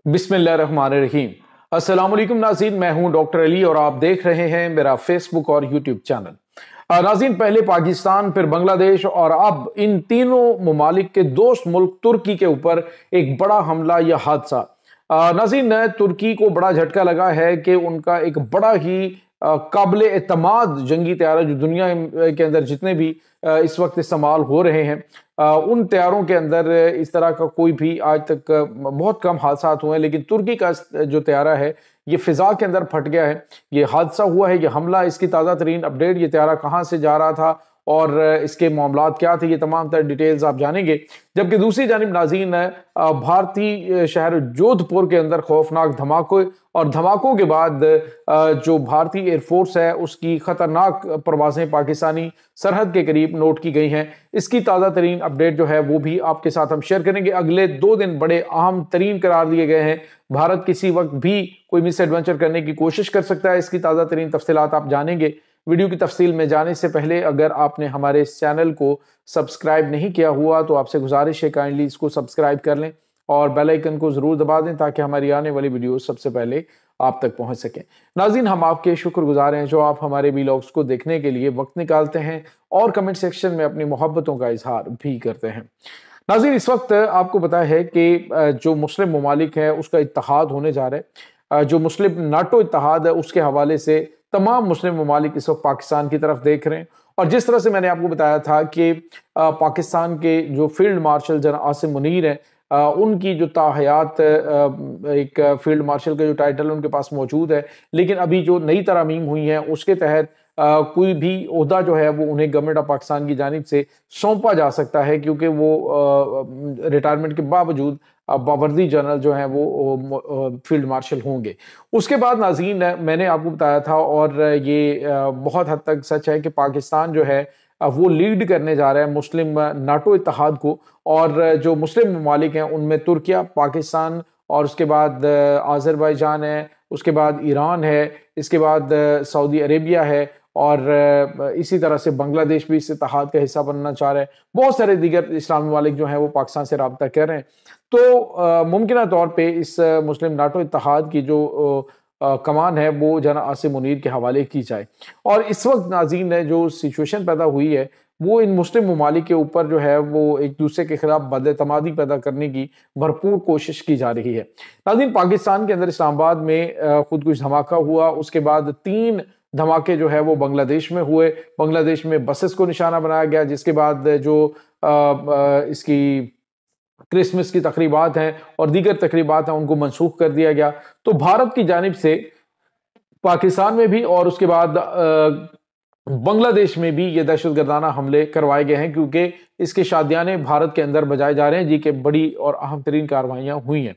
बिस्मिल्लाहिर्रहमानिर्रहीम। अस्सलाम वालेकुम नाज़रीन, मैं हूं डॉक्टर अली और आप देख रहे हैं मेरा फेसबुक और यूट्यूब चैनल। नाज़रीन, पहले पाकिस्तान, फिर बांग्लादेश और अब इन तीनों ममालिक के दोस्त मुल्क तुर्की के ऊपर एक बड़ा हमला या हादसा। नाज़रीन, तुर्की को बड़ा झटका लगा है कि उनका एक बड़ा ही काबिल एतमाद जंगी तैयारा जो दुनिया के अंदर जितने भी इस वक्त इस्तेमाल हो रहे हैं, उन तैयारों के अंदर इस तरह का कोई भी आज तक बहुत कम हादसा हुए हैं, लेकिन तुर्की का जो तैयारा है ये फिजा के अंदर फट गया है। ये हादसा हुआ है, ये हमला, इसकी ताज़ा तरीन अपडेट, ये तैयारा कहाँ से जा रहा था और इसके मामलात क्या थे, ये तमाम तर डिटेल्स आप जानेंगे। जबकि दूसरी जानिब नाज़रीन, भारतीय शहर जोधपुर के अंदर खौफनाक धमाके और धमाकों के बाद जो भारतीय एयरफोर्स है उसकी खतरनाक परवाजें पाकिस्तानी सरहद के करीब नोट की गई हैं। इसकी ताज़ा तरीन अपडेट जो है वो भी आपके साथ हम शेयर करेंगे। अगले 2 दिन बड़े अहम तरीन करार दिए गए हैं। भारत किसी वक्त भी कोई मिस एडवेंचर करने की कोशिश कर सकता है। इसकी ताज़ा तरीन तफसीलात आप जानेंगे। वीडियो की तफसील में जाने से पहले अगर आपने हमारे इस चैनल को सब्सक्राइब नहीं किया हुआ तो आपसे गुजारिश है काइंडली इसको सब्सक्राइब कर लें और बेल आइकन को जरूर दबा दें ताकि हमारी आने वाली वीडियो सबसे पहले आप तक पहुंच सकें। नाज़रीन, हम आपके शुक्रगुजार हैं जो आप हमारे वीलॉग्स को देखने के लिए वक्त निकालते हैं और कमेंट सेक्शन में अपनी मोहब्बतों का इजहार भी करते हैं। नाज़रीन, इस वक्त आपको पता है कि जो मुस्लिम ममालिक है उसका इत्तेहाद होने जा रहा है। जो मुस्लिम नाटो इत्तेहाद है उसके हवाले से तमाम मुस्लिम ममालिक इस वक्त पाकिस्तान की तरफ देख रहे हैं। और जिस तरह से मैंने आपको बताया था कि पाकिस्तान के जो फील्ड मार्शल जनाब आसिम मुनीर हैं, उनकी जो ताहयात एक फील्ड मार्शल का जो टाइटल उनके पास मौजूद है, लेकिन अभी जो नई तरमीम हुई हैं उसके तहत कोई भी ओहदा जो है वो उन्हें गवर्नमेंट ऑफ पाकिस्तान की जानिब से सौंपा जा सकता है, क्योंकि वो रिटायरमेंट के बावजूद बावर्दी जनरल जो हैं वो फील्ड मार्शल होंगे। उसके बाद नाज़रीन, मैंने आपको बताया था और ये बहुत हद तक सच है कि पाकिस्तान जो है वो लीड करने जा रहा है मुस्लिम नाटो इत्तेहाद को। और जो मुस्लिम ममालिक हैं उनमें तुर्किया, पाकिस्तान और उसके बाद आज़रबाईजान है, उसके बाद ईरान है, इसके बाद सऊदी अरेबिया है और इसी तरह से बांग्लादेश भी इस इत्तेहाद का हिस्सा बनना चाह रहा है। बहुत सारे दीगर इस्लामी ममालिक जो हैं वो पाकिस्तान से रब्ता कर रहे हैं। तो मुमकिन तौर पे इस मुस्लिम नाटो इत्तेहाद की जो कमान है वो जना आसिम मुनीर के हवाले की जाए। और इस वक्त नाज़रीन जो सिचुएशन पैदा हुई है वो इन मुस्लिम ममालिक के ऊपर जो है वो एक दूसरे के खिलाफ बदएतमादी पैदा करने की भरपूर कोशिश की जा रही है। नाज़रीन, पाकिस्तान के अंदर इस्लामाबाद में खुद कुछ धमाका हुआ, उसके बाद 3 धमाके जो है वो बांग्लादेश में हुए। बांग्लादेश में बसेस को निशाना बनाया गया, जिसके बाद जो इसकी क्रिसमस की तकरीबात हैं और दीगर तकरीबात हैं उनको मनसूख कर दिया गया। तो भारत की जानिब से पाकिस्तान में भी और उसके बाद बांग्लादेश में भी ये दहशतगर्दाना हमले करवाए गए हैं, क्योंकि इसके शादियाने भारत के अंदर बजाए जा रहे हैं, जी के बड़ी और अहम तरीन कार्रवाइयां हुई हैं।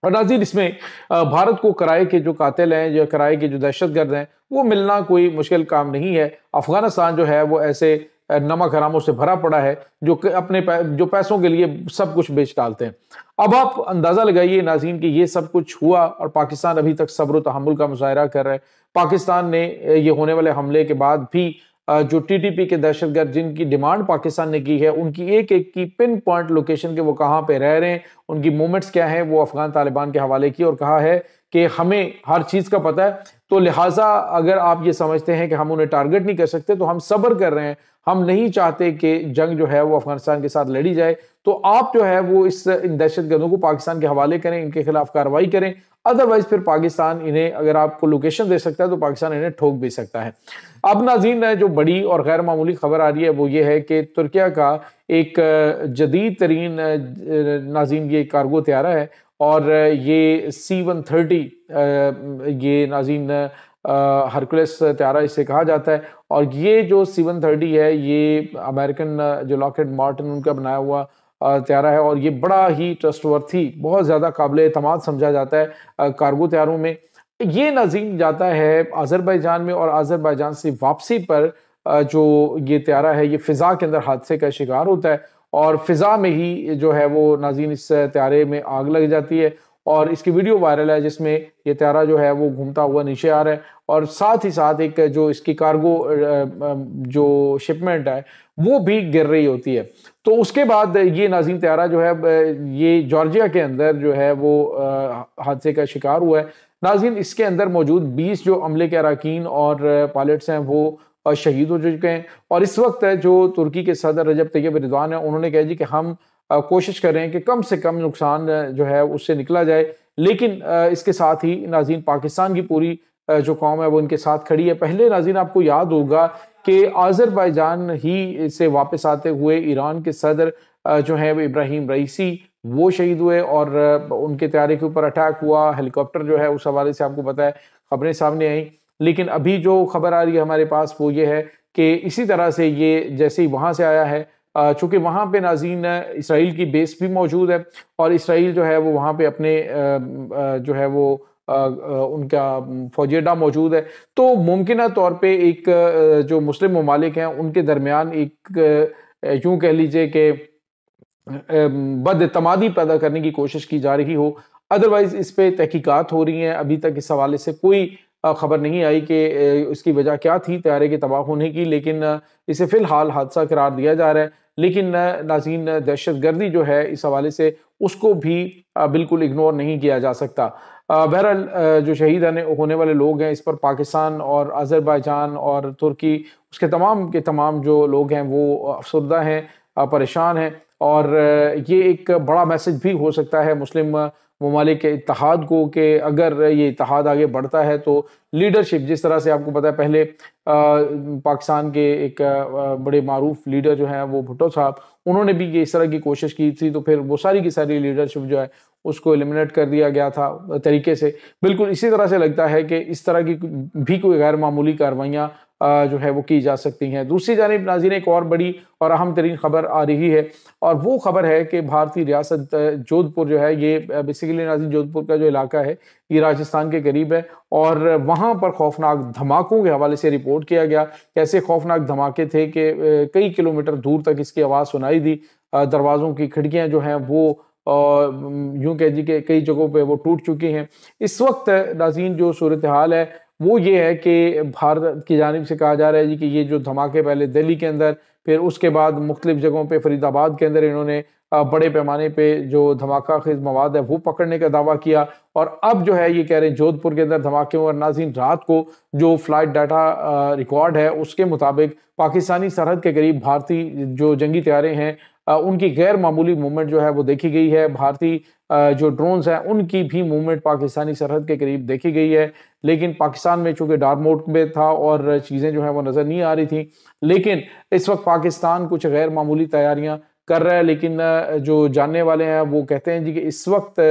और नाज़रीन, इसमें भारत को कराए के जो कातिल हैं, जो कराए के जो दहशतगर्द हैं, वो मिलना कोई मुश्किल काम नहीं है। अफगानिस्तान जो है वो ऐसे नमक हरामों से भरा पड़ा है जो अपने जो पैसों के लिए सब कुछ बेच डालते हैं। अब आप अंदाजा लगाइए नाज़रीन कि ये सब कुछ हुआ और पाकिस्तान अभी तक सब्र तहम्मुल का मुजाहरा कर रहा है। पाकिस्तान ने ये होने वाले हमले के बाद भी जो टीटीपी के दहशतगर्द जिनकी डिमांड पाकिस्तान ने की है उनकी एक एक की पिन पॉइंट लोकेशन के वो कहाँ पे रह रहे हैं, उनकी मूवमेंट्स क्या हैं, वो अफगान तालिबान के हवाले की और कहा है कि हमें हर चीज़ का पता है। तो लिहाजा अगर आप ये समझते हैं कि हम उन्हें टारगेट नहीं कर सकते तो हम सब्र कर रहे हैं, हम नहीं चाहते कि जंग जो है वो अफगानिस्तान के साथ लड़ी जाए। तो आप जो है वो इन दहशतगर्दों को पाकिस्तान के हवाले करें, इनके खिलाफ कार्रवाई करें। अदरवाइज फिर पाकिस्तान इन्हें अगर आपको लोकेशन दे सकता है तो पाकिस्तान इन्हें ठोक भी सकता है। अब नाज़रीन, जो बड़ी और गैर मामूली खबर आ रही है वो ये है कि तुर्किया का एक जदीद तरीन नाज़रीन ये कार्गो तैयारा है और ये C-130 ये नाज़रीन हरकुलस तैयारा इसे कहा जाता है। और ये जो C-130 है ये अमेरिकन जो लॉकहीड मार्टिन उनका बनाया हुआ तैयारा है और ये बड़ा ही ट्रस्टवर्थी, बहुत ज़्यादा काबिल एतमाद समझा जाता है कार्गो तैयारों में। ये नाज़रीन जाता है आज़रबाईजान में और आज़रबाईजान से वापसी पर जो ये तैयारा है ये फ़िज़ा के अंदर हादसे का शिकार होता है और फ़िज़ा में ही जो है वो नाज़रीन इस तैयारे में आग लग जाती है और इसकी वीडियो वायरल है जिसमें ये तैयारा जो है वो घूमता हुआ नीचे आ रहा है और साथ ही साथ एक जो इसकी कार्गो जो शिपमेंट है वो भी गिर रही होती है। तो उसके बाद ये नाज़रीन तैयारा जो है ये जॉर्जिया के अंदर जो है वो हादसे का शिकार हुआ है। नाज़रीन इसके अंदर मौजूद 20 जो अमले के अरकान और पायलट्स हैं वो शहीद हो चुके हैं। और इस वक्त जो तुर्की के सदर रजब तैयब एर्दोगान है, उन्होंने कहा जी कि हम कोशिश कर रहे हैं कि कम से कम नुकसान जो है उससे निकला जाए। लेकिन इसके साथ ही नाज़रीन पाकिस्तान की पूरी जो कौम है वो इनके साथ खड़ी है। पहले नाज़रीन आपको याद होगा कि आज़रबाईजान ही से वापस आते हुए ईरान के सदर जो है वो इब्राहिम रईसी वो शहीद हुए और उनके तैयारे के ऊपर अटैक हुआ, हेलीकॉप्टर जो है उस हवाले से आपको पता है खबरें सामने आई। लेकिन अभी जो खबर आ रही है हमारे पास वो ये है कि इसी तरह से ये जैसे ही वहां से आया है, चूंकि वहां पे नाज़रीन इसराइल की बेस भी मौजूद है और इसराइल जो है वो वहां पे अपने जो है वो उनका फौजी अड्डा मौजूद है। तो मुमकिन तौर पे एक जो मुस्लिम ममालिक हैं उनके दरमियान एक यूं कह लीजिए कि बदएतमादी पैदा करने की कोशिश की जा रही हो। अदरवाइज इस पे तहकीकात हो रही हैं। अभी तक इस हवाले से कोई खबर नहीं आई कि इसकी वजह क्या थी तैयारे के तबाह होने की, लेकिन इसे फिलहाल हादसा करार दिया जा रहा है। लेकिन नाज़रीन दहशतगर्दी जो है इस हवाले से उसको भी बिल्कुल इग्नोर नहीं किया जा सकता। बहरहाल जो शहीद होने वाले लोग हैं इस पर पाकिस्तान और आज़रबाईजान और तुर्की उसके तमाम के तमाम जो लोग हैं वो अफसरदा हैं, परेशान हैं। और ये एक बड़ा मैसेज भी हो सकता है मुस्लिम ममालिक के इत्तेहाद को कि अगर ये इत्तेहाद आगे बढ़ता है तो लीडरशिप जिस तरह से आपको पता है पहले पाकिस्तान के एक बड़े मारूफ लीडर जो हैं वो भुट्टो साहब, उन्होंने भी ये इस तरह की कोशिश की थी तो फिर वो सारी की सारी लीडरशिप जो है उसको एलिमिनेट कर दिया गया था तरीके से। बिल्कुल इसी तरह से लगता है कि इस तरह की भी कोई गैर मामूली कार्रवाइयाँ जो है वो की जा सकती हैं। दूसरी जानिब नाज़रीन एक और बड़ी और अहम तरीन खबर आ रही है और वो खबर है कि भारतीय रियासत जोधपुर जो है ये बेसिकली नाज़रीन जोधपुर का जो इलाका है ये राजस्थान के करीब है और वहाँ पर खौफनाक धमाकों के हवाले से रिपोर्ट किया गया। कैसे खौफनाक धमाके थे कि कई किलोमीटर दूर तक इसकी आवाज़ सुनाई दी। दरवाज़ों की खिड़कियाँ जो हैं वो यूं कह जी के कई जगहों पे वो टूट चुकी हैं। इस वक्त नाज़रीन जो सूरत हाल है वो ये है कि भारत की जानिब से कहा जा रहा है जी कि ये जो धमाके पहले दिल्ली के अंदर, फिर उसके बाद मुख्तलिफ जगहों पे फरीदाबाद के अंदर इन्होंने बड़े पैमाने पे जो धमाका खेज मवाद है वो पकड़ने का दावा किया और अब जो है ये कह रहे हैं जोधपुर के अंदर धमाके और नाज़रीन रात को जो फ्लाइट डाटा रिकॉर्ड है उसके मुताबिक पाकिस्तानी सरहद के करीब भारतीय जो जंगी तैयारे हैं उनकी गैर मामूली मूवमेंट जो है वो देखी गई है। भारतीय जो ड्रोन्स हैं उनकी भी मूवमेंट पाकिस्तानी सरहद के करीब देखी गई है। लेकिन पाकिस्तान में चूंकि डार्क मोड में था और चीज़ें जो हैं वो नज़र नहीं आ रही थी, लेकिन इस वक्त पाकिस्तान कुछ गैर मामूली तैयारियां कर रहा है। लेकिन जो जानने वाले हैं वो कहते हैं जी कि इस वक्त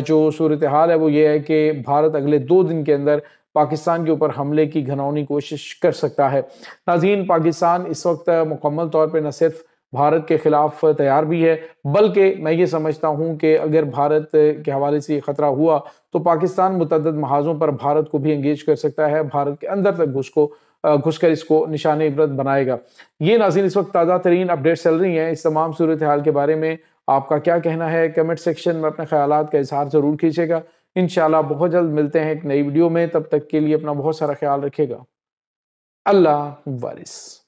जो सूरत हाल है वो ये है कि भारत अगले 2 दिन के अंदर पाकिस्तान के ऊपर हमले की घिनौनी कोशिश कर सकता है। नाज़रीन पाकिस्तान इस वक्त मुकम्मल तौर पर न सिर्फ भारत के खिलाफ तैयार भी है, बल्कि मैं ये समझता हूँ कि अगर भारत के हवाले से ये खतरा हुआ तो पाकिस्तान मुतअद्दिद महाजों पर भारत को भी एंगेज कर सकता है, भारत के अंदर तक घुसकर इसको निशाने इबरत बनाएगा। ये नाज़रीन इस वक्त ताज़ा तरीन अपडेट चल रही हैं। इस तमाम सूरत हाल के बारे में आपका क्या कहना है? कमेंट सेक्शन में अपने ख्यालात का इजहार जरूर कीजिएगा। इंशाल्लाह बहुत जल्द मिलते हैं एक नई वीडियो में, तब तक के लिए अपना बहुत सारा ख्याल रखिएगा। अल्लाह वारिस।